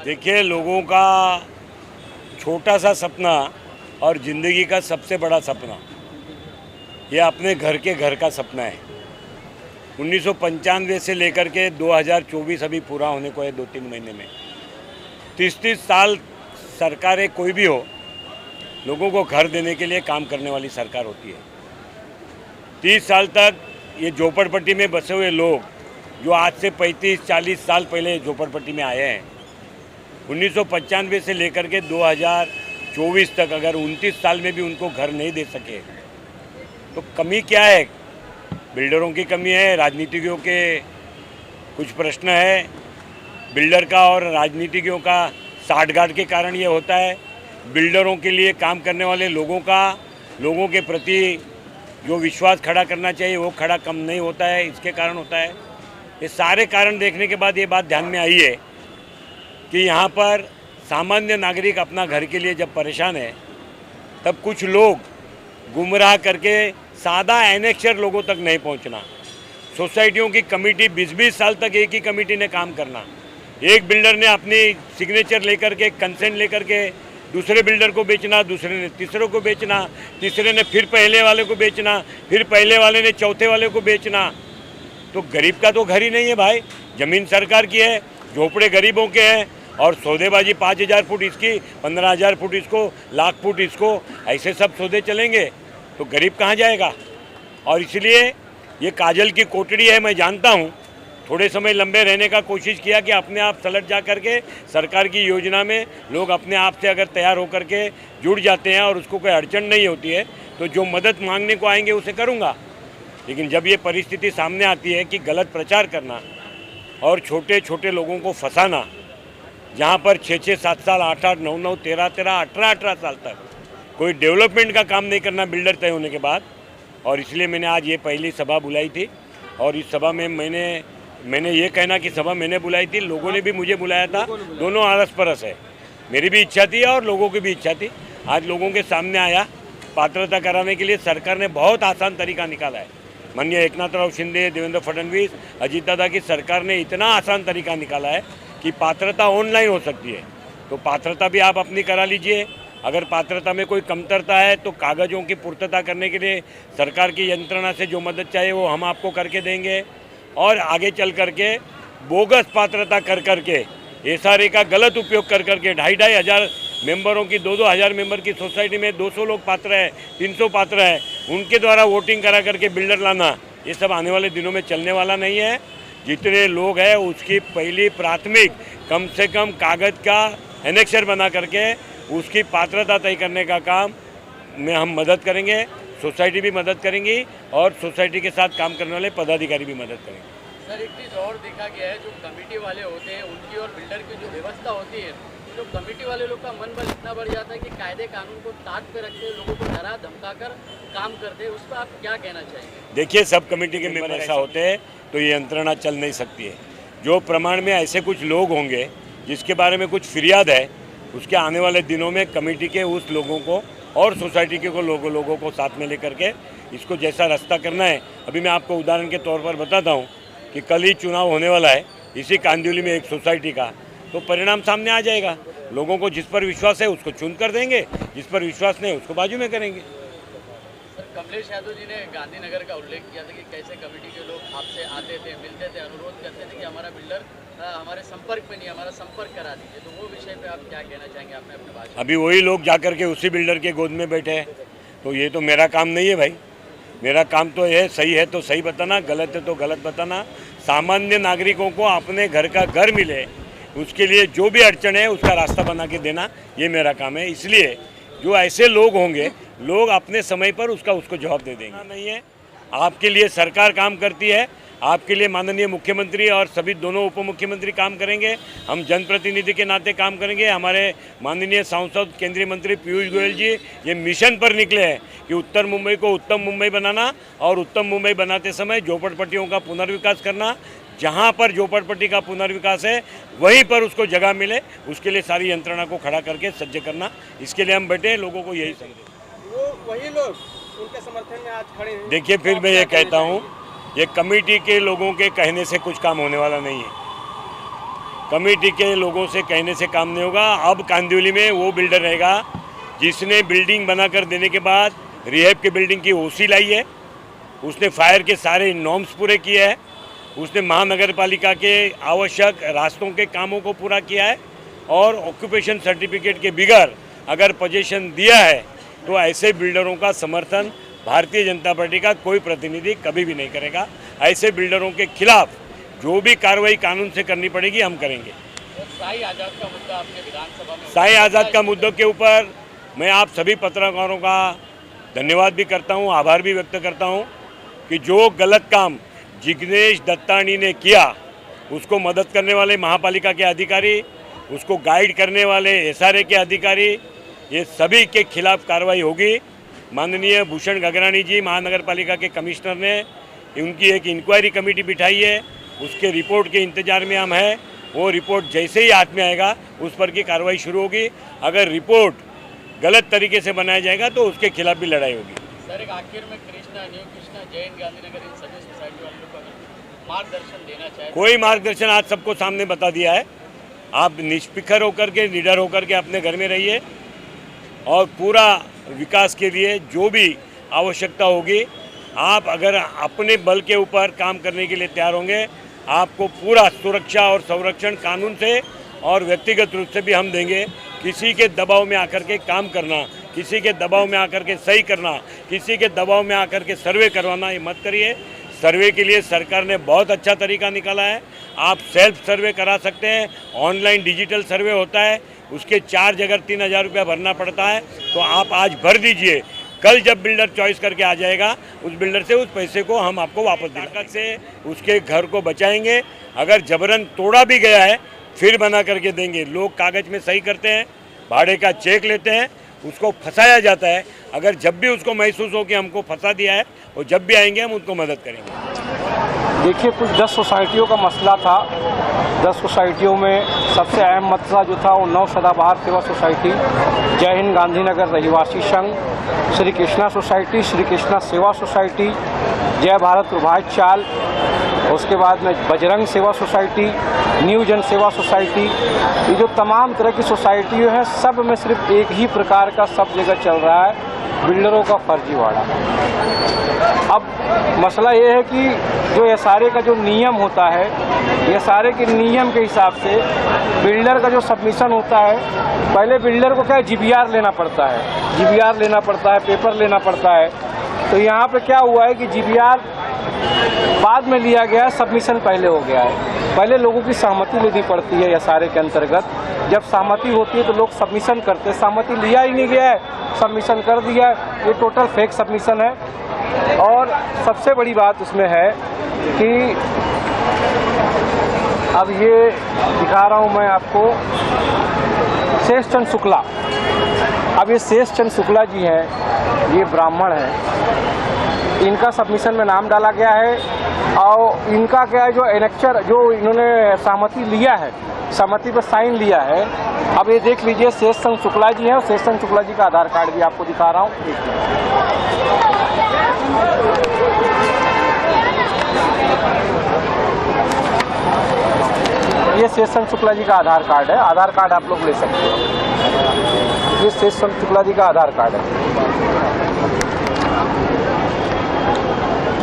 देखिए, लोगों का छोटा सा सपना और ज़िंदगी का सबसे बड़ा सपना ये अपने घर का सपना है। 1995 से लेकर के 2024 अभी पूरा होने को है 2-3 महीने में। 30-30 साल सरकारें कोई भी हो, लोगों को घर देने के लिए काम करने वाली सरकार होती है। 30 साल तक ये झोपड़पट्टी में बसे हुए लोग जो आज से 35-40 साल पहले झोपड़पट्टी में आए हैं, 1995 से लेकर के 2024 तक अगर 29 साल में भी उनको घर नहीं दे सके तो कमी क्या है? बिल्डरों की कमी है, राजनीतिज्ञों के कुछ प्रश्न है, बिल्डर का और राजनीतिज्ञों का साठगांठ के कारण ये होता है। बिल्डरों के लिए काम करने वाले लोगों के प्रति जो विश्वास खड़ा करना चाहिए वो खड़ा कम नहीं होता है, इसके कारण होता है। ये सारे कारण देखने के बाद ये बात ध्यान में आई है कि यहाँ पर सामान्य नागरिक अपना घर के लिए जब परेशान है तब कुछ लोग गुमराह करके सादा एनेक्चर लोगों तक नहीं पहुँचना, सोसाइटियों की कमेटी 20-20 साल तक एक ही कमेटी ने काम करना, एक बिल्डर ने अपनी सिग्नेचर लेकर के कंसेंट लेकर के दूसरे बिल्डर को बेचना, दूसरे ने तीसरे को बेचना, तीसरे ने फिर पहले वाले को बेचना, फिर पहले वाले ने चौथे वाले को बेचना। तो गरीब का तो घर ही नहीं है भाई, ज़मीन सरकार की है, झोपड़े गरीबों के हैं और सौदेबाजी 5,000 फुट इसकी, 15,000 फुट इसको, लाख फुट इसको, ऐसे सब सौदे चलेंगे तो गरीब कहाँ जाएगा? और इसलिए ये काजल की कोटड़ी है। मैं जानता हूँ थोड़े समय लंबे रहने का कोशिश किया कि अपने आप सलट जा करके सरकार की योजना में लोग अपने आप से अगर तैयार होकर के जुड़ जाते हैं और उसको कोई अड़चन नहीं होती है तो जो मदद मांगने को आएंगे उसे करूँगा। लेकिन जब ये परिस्थिति सामने आती है कि गलत प्रचार करना और छोटे छोटे लोगों को फंसाना, जहाँ पर 6-6, 7 साल, 8-8, 9-9, 13-13, 18-18 साल तक कोई डेवलपमेंट का काम नहीं करना बिल्डर तय होने के बाद। और इसलिए मैंने आज ये पहली सभा बुलाई थी और इस सभा में मैंने ये कहना कि सभा मैंने बुलाई थी, लोगों ने भी मुझे बुलाया था, दोनों आरस परस है। मेरी भी इच्छा थी और लोगों की भी इच्छा थी। आज लोगों के सामने आया, पात्रता कराने के लिए सरकार ने बहुत आसान तरीका निकाला है। माननीय एकनाथराव शिंदे, देवेंद्र फडणवीस, अजीत दादा की सरकार ने इतना आसान तरीका निकाला है कि पात्रता ऑनलाइन हो सकती है। तो पात्रता भी आप अपनी करा लीजिए। अगर पात्रता में कोई कमतरता है तो कागज़ों की पूर्तता करने के लिए सरकार की यंत्रणा से जो मदद चाहिए वो हम आपको करके देंगे। और आगे चल करके बोगस पात्रता कर करके एसआरए का गलत उपयोग कर करके 2,500 हज़ार मेंबरों की 2-2 हज़ार मेंबर की सोसाइटी में 200 लोग पात्र है, 300 पात्र है, उनके द्वारा वोटिंग करा करके बिल्डर लाना, ये सब आने वाले दिनों में चलने वाला नहीं है। जितने लोग हैं उसकी पहली प्राथमिक कम से कम कागज़ का एनेक्चर बना करके उसकी पात्रता तय करने का काम में हम मदद करेंगे, सोसाइटी भी मदद करेंगी और सोसाइटी के साथ काम करने वाले पदाधिकारी भी मदद करेंगे। सर, एक चीज़ और देखा गया है, जो कमेटी वाले होते हैं उनकी और बिल्डर की जो व्यवस्था होती है, तो कमेटी वाले लोग का मन बल इतना बढ़ जाता है कि कायदे कानून को ताक पे रखते हैं, लोगों को डरा धमका कर काम करते हैं। उस पर आप क्या कहना चाहेंगे? देखिए, सब कमेटी के मेंबर ऐसा होते हैं तो ये यंत्रणा चल नहीं सकती है। जो प्रमाण में ऐसे कुछ लोग होंगे जिसके बारे में कुछ फिरियाद है, उसके आने वाले दिनों में कमेटी के उस लोगों को और सोसाइटी के लोगों को साथ में लेकर के इसको जैसा रास्ता करना है। अभी मैं आपको उदाहरण के तौर पर बताता हूँ कि कल ही चुनाव होने वाला है इसी कांदिवली में एक सोसाइटी का, तो परिणाम सामने आ जाएगा। लोगों को जिस पर विश्वास है उसको चुन कर देंगे, जिस पर विश्वास नहीं उसको बाजू में करेंगे। सर, कमलेश यादव जी ने गांधीनगर का उल्लेख किया था कि कैसे कमेटी के लोग आपसे आते थे, मिलते थे, अनुरोध करते थे कि हमारा बिल्डर हमारे संपर्क में नहीं, हमारा संपर्क करा दीजिए। तो वो विषय पे आप क्या कहना चाहेंगे? आपने अपने भाषण अभी वही लोग जाकर के उसी बिल्डर के गोद में बैठे हैं, तो ये तो मेरा काम नहीं है भाई। मेरा काम तो है सही है तो सही बताना, गलत है तो गलत बताना। सामान्य नागरिकों को अपने घर का घर मिले उसके लिए जो भी अड़चन है उसका रास्ता बना के देना, ये मेरा काम है। इसलिए जो ऐसे लोग होंगे, लोग अपने समय पर उसको जवाब दे देंगे। नहीं है, आपके लिए सरकार काम करती है, आपके लिए माननीय मुख्यमंत्री और सभी दोनों उप मुख्यमंत्री काम करेंगे। हम जनप्रतिनिधि के नाते काम करेंगे। हमारे माननीय सांसद केंद्रीय मंत्री पीयूष गोयल जी ये मिशन पर निकले हैं कि उत्तर मुंबई को उत्तम मुंबई बनाना और उत्तम मुंबई बनाते समय झोपड़पट्टियों का पुनर्विकास करना। जहां पर झोपड़पट्टी का पुनर्विकास है वहीं पर उसको जगह मिले, उसके लिए सारी यंत्रणा को खड़ा करके सज्ज करना, इसके लिए हम बैठे लोगों को यही समझे। वो वही लोग उनके समर्थन में आज खड़े हैं। देखिए, फिर मैं ये कहता हूँ, ये कमेटी के लोगों के कहने से कुछ काम होने वाला नहीं है। कमेटी के लोगों से कहने से काम नहीं होगा। अब कांदिवली में वो बिल्डर रहेगा जिसने बिल्डिंग बनाकर देने के बाद रिहैब के बिल्डिंग की ओसी लाई है, उसने फायर के सारे नॉर्म्स पूरे किए हैं, उसने महानगर पालिका के आवश्यक रास्तों के कामों को पूरा किया है और ऑक्यूपेशन सर्टिफिकेट के बगैर अगर पोजीशन दिया है तो ऐसे बिल्डरों का समर्थन भारतीय जनता पार्टी का कोई प्रतिनिधि कभी भी नहीं करेगा। ऐसे बिल्डरों के खिलाफ जो भी कार्रवाई कानून से करनी पड़ेगी हम करेंगे। साई आज़ाद का मुद्दा आपने विधानसभा में साई आज़ाद का मुद्दों के ऊपर मैं आप सभी पत्रकारों का धन्यवाद भी करता हूं, आभार भी व्यक्त करता हूं कि जो गलत काम जिग्नेश दत्तानी ने किया उसको मदद करने वाले महापालिका के अधिकारी, उसको गाइड करने वाले एसआरए के अधिकारी, ये सभी के खिलाफ कार्रवाई होगी। माननीय भूषण गगरानी जी महानगर पालिका के कमिश्नर ने उनकी एक इंक्वायरी कमेटी बिठाई है, उसके रिपोर्ट के इंतजार में हम हैं। वो रिपोर्ट जैसे ही हाथ में आएगा उस पर की कार्रवाई शुरू होगी। अगर रिपोर्ट गलत तरीके से बनाया जाएगा तो उसके खिलाफ भी लड़ाई होगी। सर एक आखिर में कृष्णा, न्यू कृष्णा, जैन गांधीनगर इन सभी सोसाइटी वालों को मार्गदर्शन देना चाहिए। कोई मार्गदर्शन आज सबको सामने बता दिया है। आप निष्फिक्र होकर के, निडर होकर के अपने घर में रहिए और पूरा विकास के लिए जो भी आवश्यकता होगी, आप अगर अपने बल के ऊपर काम करने के लिए तैयार होंगे, आपको पूरा सुरक्षा और संरक्षण कानून से और व्यक्तिगत रूप से भी हम देंगे। किसी के दबाव में आकर के काम करना, किसी के दबाव में आकर के सही करना, किसी के दबाव में आकर के सर्वे करवाना, ये मत करिए। सर्वे के लिए सरकार ने बहुत अच्छा तरीका निकाला है। आप सेल्फ सर्वे करा सकते हैं, ऑनलाइन डिजिटल सर्वे होता है, उसके चार्ज अगर 3,000 रुपया भरना पड़ता है तो आप आज भर दीजिए। कल जब बिल्डर चॉइस करके आ जाएगा उस बिल्डर से उस पैसे को हम आपको वापस देंगे, से उसके घर को बचाएंगे। अगर जबरन तोड़ा भी गया है फिर बना करके देंगे। लोग कागज में सही करते हैं, भाड़े का चेक लेते हैं, उसको फंसाया जाता है। अगर जब भी उसको महसूस हो कि हमको फंसा दिया है, और जब भी आएंगे हम उनको मदद करेंगे। देखिए, कुछ 10 सोसाइटियों का मसला था। 10 सोसाइटियों में सबसे अहम मसला जो था वो 9 सदाबहार सेवा सोसाइटी, जय हिंद गांधीनगर रहिवासी संघ, श्री कृष्णा सोसाइटी, श्री कृष्णा सेवा सोसाइटी, जय भारत प्रभात चाल, उसके बाद में बजरंग सेवा सोसाइटी, न्यू जन सेवा सोसाइटी। ये जो तमाम तरह की सोसाइटी हैं, सब में सिर्फ एक ही प्रकार का सब जगह चल रहा है, बिल्डरों का फर्जीवाड़ा। अब मसला ये है कि जो एसआरए का जो नियम होता है, एसआरए के नियम के हिसाब से बिल्डर का जो सबमिशन होता है, पहले बिल्डर को क्या है, जीबीआर लेना पड़ता है, जीबीआर लेना पड़ता है, पेपर लेना पड़ता है। तो यहाँ पे क्या हुआ है कि जीबीआर बाद में लिया गया है, सबमिशन पहले हो गया है। पहले लोगों की सहमति लेनी पड़ती है एसआरए के अंतर्गत। जब सहमति होती है तो लोग सबमिशन करते हैं, सहमति लिया ही नहीं गया है, सबमिशन कर दिया है। ये टोटल फेक सबमिशन है। और सबसे बड़ी बात उसमें है कि अब ये दिखा रहा हूँ मैं आपको, शेष चंद शुक्ला। अब ये शेष चंद शुक्ला जी हैं, ये ब्राह्मण हैं, इनका सबमिशन में नाम डाला गया है। और इनका क्या है, जो एनेक्चर जो इन्होंने सहमति लिया है, सहमति पर साइन लिया है। अब ये देख लीजिए, शेष चंद शुक्ला जी हैं और शेष चंद शुक्ला जी का आधार कार्ड भी आपको दिखा रहा हूँ। ये शेष चंद शुक्ला जी का आधार कार्ड है, आधार कार्ड आप लोग ले सकते हो। ये शेष चंद शुक्ला जी का आधार कार्ड है।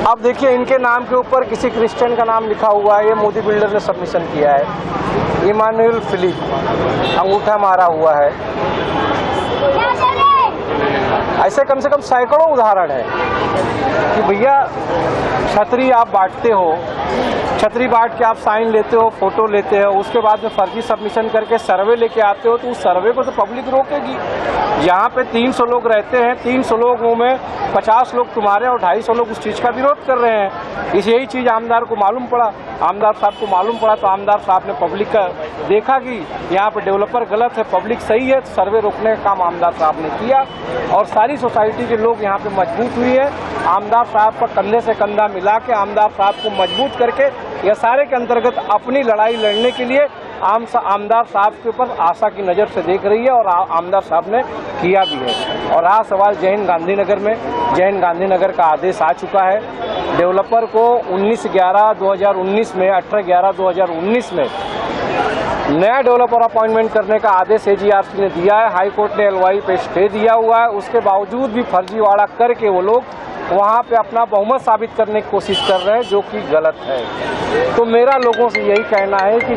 अब देखिए, इनके नाम के ऊपर किसी क्रिश्चियन का नाम लिखा हुआ है, ये मोदी बिल्डर ने सबमिशन किया है। इमानुएल फिलिप, अंगूठा मारा हुआ है। ऐसे कम से कम सैकड़ों उदाहरण है कि भैया छतरी आप बांटते हो, छतरी बांट के आप साइन लेते हो, फोटो लेते हो, उसके बाद में फर्जी सबमिशन करके सर्वे लेके आते हो, तो उस सर्वे को तो पब्लिक रोकेगी। यहाँ पे 300 लोग रहते हैं, 300 लोगों में 50 लोग तुम्हारे और 250 लोग उस चीज़ का विरोध कर रहे हैं। यही चीज़ आमदार को मालूम पड़ा, आमदार साहब को मालूम पड़ा, तो आमदार साहब ने पब्लिक का देखा कि यहाँ पे डेवलपर गलत है, पब्लिक सही है, तो सर्वे रोकने का काम आमदार साहब ने किया। और सारी सोसाइटी के लोग यहाँ पे मजबूत हुई है। आमदार साहब का कंधे से कंधा मिला के आमदार साहब को मजबूत करके यह सारे के अंतर्गत अपनी लड़ाई लड़ने के लिए आमदार साहब के ऊपर आशा की नज़र से देख रही है और आमदार साहब ने किया भी है। और रहा सवाल जय हिंद गांधीनगर में, जय हिंद गांधीनगर का आदेश आ चुका है। डेवलपर को 19/11/2019 में 18/11/2019 में नया डेवलपर अपॉइंटमेंट करने का आदेश एजीआरसी ने दिया है। हाई कोर्ट ने एलवाई पे स्टे दिया हुआ है, उसके बावजूद भी फर्जीवाड़ा करके वो लोग वहाँ पे अपना बहुमत साबित करने की कोशिश कर रहे हैं, जो कि गलत है। तो मेरा लोगों से यही कहना है कि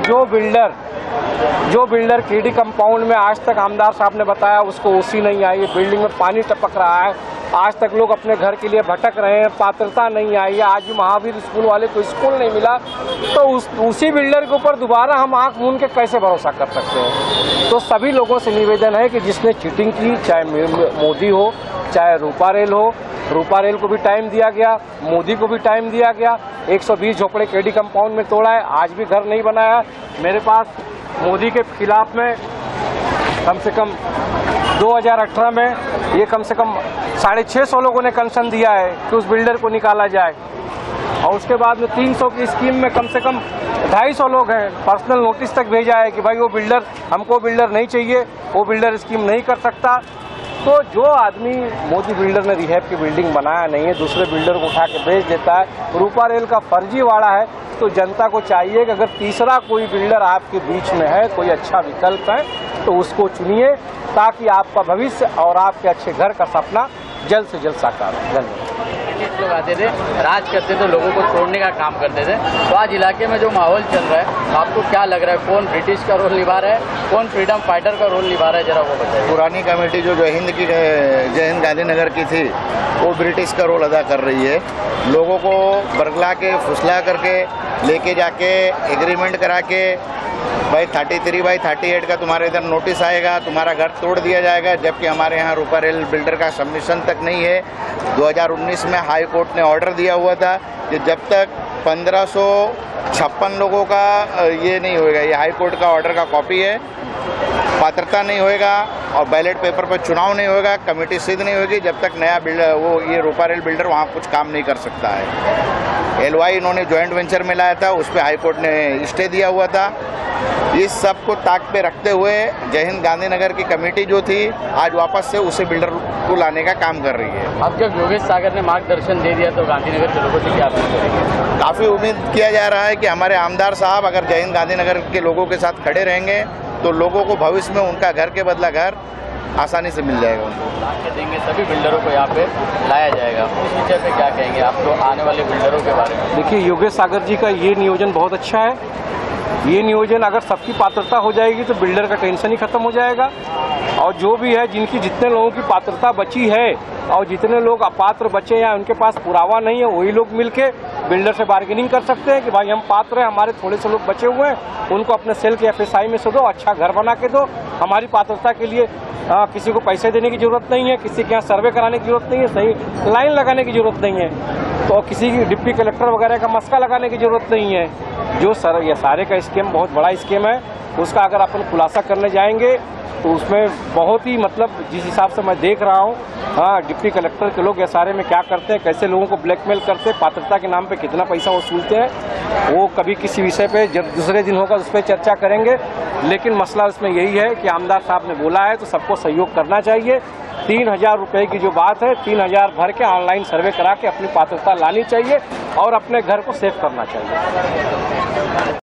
जो बिल्डर केडी कंपाउंड में आज तक आमदार साहब ने बताया उसको ओसी नहीं आई है, बिल्डिंग में पानी टपक रहा है, आज तक लोग अपने घर के लिए भटक रहे हैं, पात्रता नहीं आई है, आज भी महावीर स्कूल वाले को स्कूल नहीं मिला, तो उसी बिल्डर के ऊपर दोबारा हम आंख मूंद के कैसे भरोसा कर सकते हैं। तो सभी लोगों से निवेदन है कि जिसने चीटिंग की, चाहे मोदी हो चाहे रूपा रेल हो, रूपा रेल को भी टाइम दिया गया, मोदी को भी टाइम दिया गया, 120 झोपड़े केडी कंपाउंड में तोड़ा है, आज भी घर नहीं बनाया। मेरे पास मोदी के खिलाफ में कम से कम 2018 में ये कम से कम 650 लोगों ने कंसर्न दिया है कि उस बिल्डर को निकाला जाए, और उसके बाद में 300 की स्कीम में कम से कम 250 लोग हैं, पर्सनल नोटिस तक भेजा है कि भाई वो बिल्डर, हमको बिल्डर नहीं चाहिए, वो बिल्डर स्कीम नहीं कर सकता। तो जो आदमी मोदी बिल्डर ने रिहैब की बिल्डिंग बनाया नहीं है, दूसरे बिल्डर को उठा के बेच देता है, रूपा रेल का फर्जीवाड़ा है, तो जनता को चाहिए कि अगर तीसरा कोई बिल्डर आपके बीच में है, कोई अच्छा विकल्प है, तो उसको चुनिए, ताकि आपका भविष्य और आपके अच्छे घर का सपना जल्द से जल्द साकार हो। धन्यवाद। ब्रिटिश लोग आते थे, राज करते थे, लोगों को तोड़ने का काम करते थे, तो आज इलाके में जो माहौल चल रहा है, आपको क्या लग रहा है, कौन ब्रिटिश का रोल निभा रहा है, कौन फ्रीडम फाइटर का रोल निभा रहा है, जरा वो बताइए। पुरानी कमेटी जो जय हिंद गांधीनगर की थी, वो ब्रिटिश का रोल अदा कर रही है। लोगों को बरगला के, फुसला करके, लेके जाके एग्रीमेंट करा के, भाई 33/38 का तुम्हारे इधर नोटिस आएगा, तुम्हारा घर तोड़ दिया जाएगा, जबकि हमारे यहाँ रूपा रेल बिल्डर का सबमिशन तक नहीं है। 2019 में हाई कोर्ट ने ऑर्डर दिया हुआ था कि जब तक 1556 लोगों का ये नहीं होएगा, ये हाई कोर्ट का ऑर्डर का कॉपी है, पात्रता नहीं होएगा और बैलेट पेपर पर चुनाव नहीं होगा, कमेटी सिद्ध नहीं होगी, जब तक नया बिल्डर, वो ये रूपा रेल बिल्डर वहाँ कुछ काम नहीं कर सकता है। एलवाई इन्होंने जॉइंट वेंचर में लाया था, उस पर हाई कोर्ट ने स्टे दिया हुआ था। इस सब को ताक पे रखते हुए जय हिंद गांधीनगर की कमेटी जो थी, आज वापस से उसे बिल्डर को लाने का काम कर रही है। अब जब योगेश सागर ने मार्गदर्शन दे दिया, तो गांधीनगर के लोगों से क्या अपील करेंगे? काफ़ी उम्मीद किया जा रहा है कि हमारे आमदार साहब अगर जय हिंद गांधीनगर के लोगों के साथ खड़े रहेंगे, तो लोगों को भविष्य में उनका घर के बदला घर आसानी से मिल जाएगा। उनको देंगे, सभी बिल्डरों को यहाँ पे लाया जाएगा। उस विषय पे क्या कहेंगे आप लोग आने वाले बिल्डरों के बारे में? देखिए, योगेश सागर जी का ये नियोजन बहुत अच्छा है। ये नियोजन अगर सबकी पात्रता हो जाएगी तो बिल्डर का टेंशन ही खत्म हो जाएगा, और जो भी है, जिनकी जितने लोगों की पात्रता बची है और जितने लोग अपात्र बचे या उनके पास पुरावा नहीं है, वही लोग मिलके बिल्डर से बार्गेनिंग कर सकते हैं कि भाई हम पात्र हैं, हमारे थोड़े से लोग बचे हुए हैं, उनको अपने सेल के FSI में से दो, अच्छा घर बना के दो। हमारी पात्रता के लिए किसी को पैसे देने की जरूरत नहीं है, किसी के यहाँ सर्वे कराने की जरूरत नहीं है, सही लाइन लगाने की जरूरत नहीं है, तो किसी की डिप्टी कलेक्टर वगैरह का मस्का लगाने की जरूरत नहीं है। जो ये सारे का स्कीम बहुत बड़ा स्कीम है, उसका अगर अपन खुलासा करने जाएंगे तो उसमें बहुत ही, मतलब जिस हिसाब से मैं देख रहा हूँ, हाँ, डिप्टी कलेक्टर के लोग ये सारे में क्या करते हैं, कैसे लोगों को ब्लैकमेल करते हैं, पात्रता के नाम पे कितना पैसा वसूलते हैं, वो कभी किसी विषय पे जब दूसरे दिन होगा उस पर चर्चा करेंगे। लेकिन मसला इसमें यही है कि आमदार साहब ने बोला है तो सबको सहयोग करना चाहिए। 3000 रुपये की जो बात है, 3000 भर के ऑनलाइन सर्वे करा के अपनी पात्रता लानी चाहिए और अपने घर को सेफ करना चाहिए।